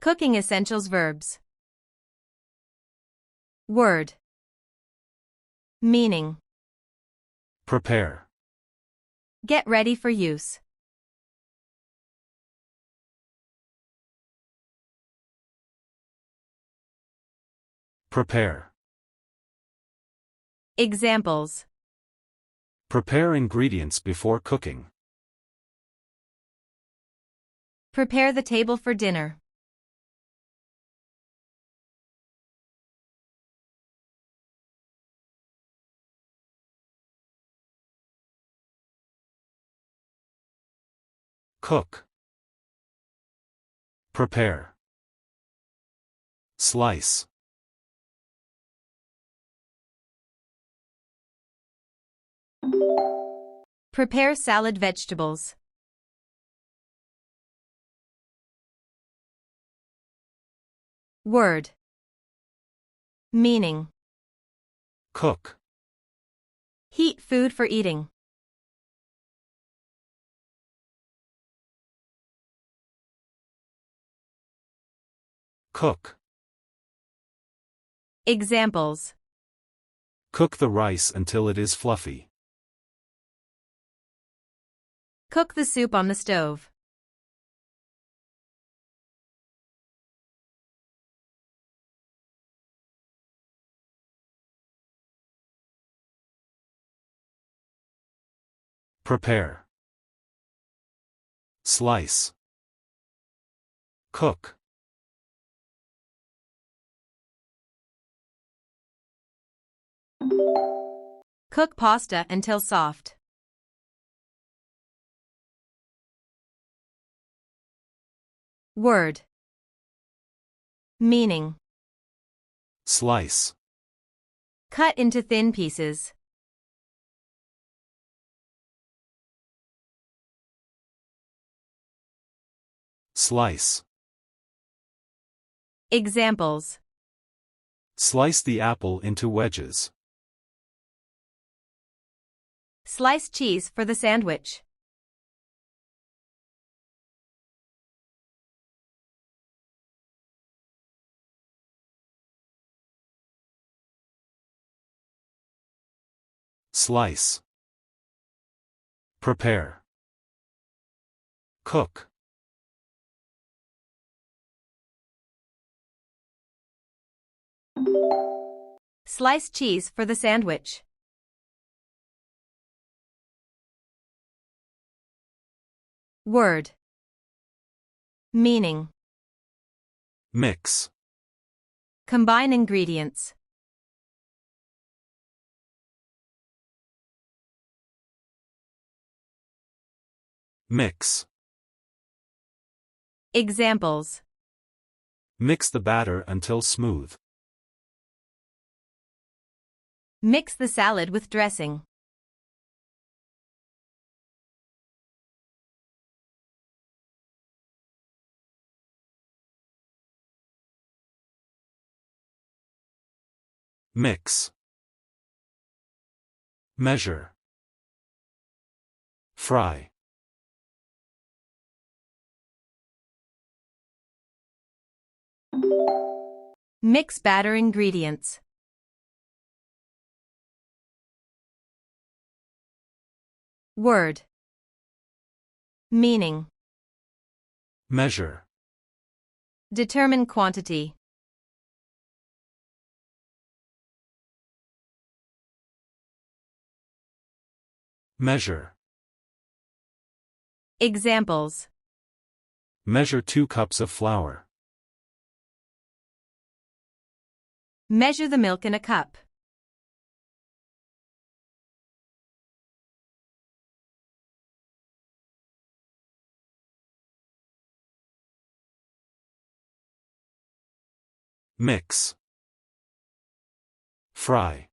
Cooking essentials verbs. Word. Meaning. Prepare. Get ready for use. Prepare. Examples. Prepare ingredients before cooking. Prepare the table for dinner. Cook. Prepare. Slice. Prepare salad vegetables. Word. Meaning. Cook. Heat food for eating. Cook. Examples. Cook the rice until it is fluffy. Cook the soup on the stove. Prepare. Slice. Cook. Cook pasta until soft. Word. Meaning. Slice. Cut into thin pieces. Slice. Examples. Slice the apple into wedges. Slice cheese for the sandwich. Slice. Prepare. Cook. Slice cheese for the sandwich. Word. Meaning. Mix. Combine ingredients. Mix. Examples. Mix the batter until smooth. Mix the salad with dressing. Mix. Measure. Fry. Mix batter ingredients. Word. Meaning. Measure. Determine quantity. Measure. Examples. Measure 2 cups of flour. Measure the milk in a cup. Mix. Fry.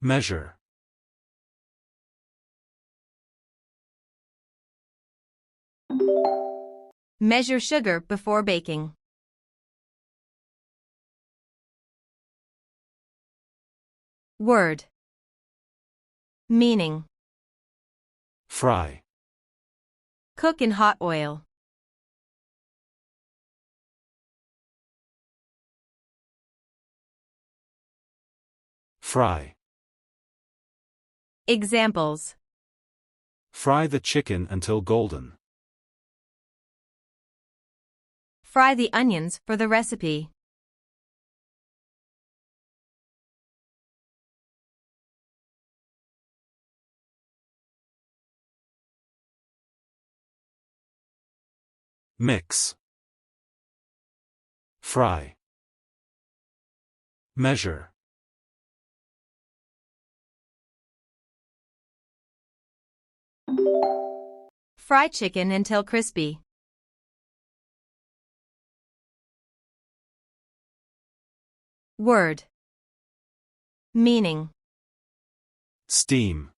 Measure. Measure sugar before baking. Word. Meaning. Fry. Cook in hot oil. Fry. Examples. Fry the chicken until golden. Fry the onions for the recipe. Mix. Fry. Measure. Fry chicken until crispy. Word. Meaning. Steam.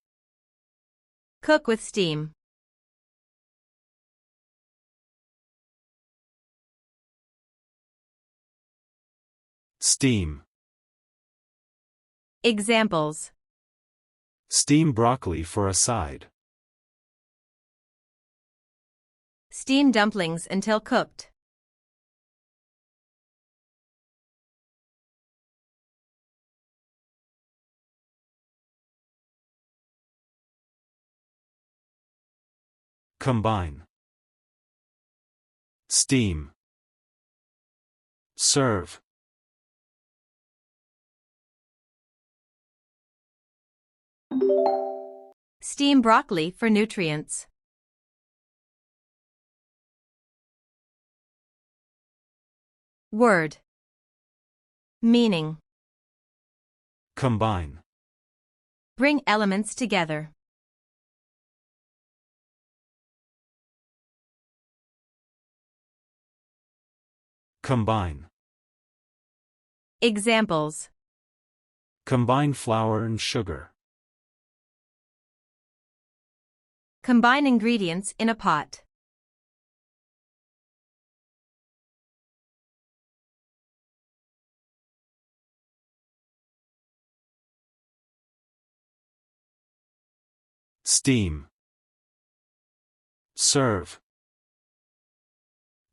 Cook with steam. Steam. Examples. Steam broccoli for a side. Steam dumplings until cooked. Combine. Steam. Serve. Steam broccoli for nutrients. Word. Meaning. Combine. Bring elements together. Combine. Examples. Combine flour and sugar. Combine ingredients in a pot. Steam. Serve.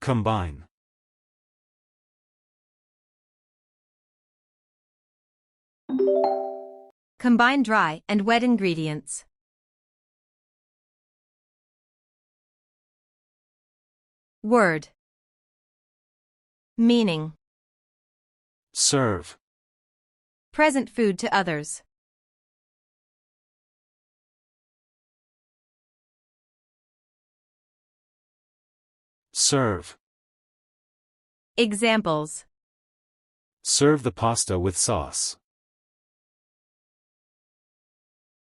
Combine. Combine dry and wet ingredients. Word. Meaning. Serve. Present food to others. Serve. Examples. Serve the pasta with sauce.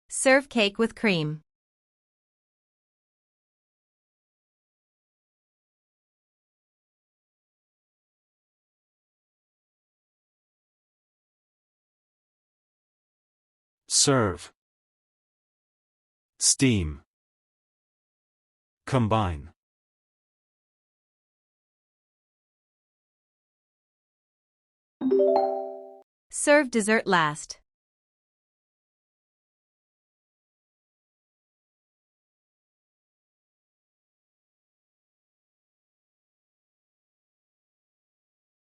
Serve cake with cream. Serve. Steam. Combine. Serve dessert last.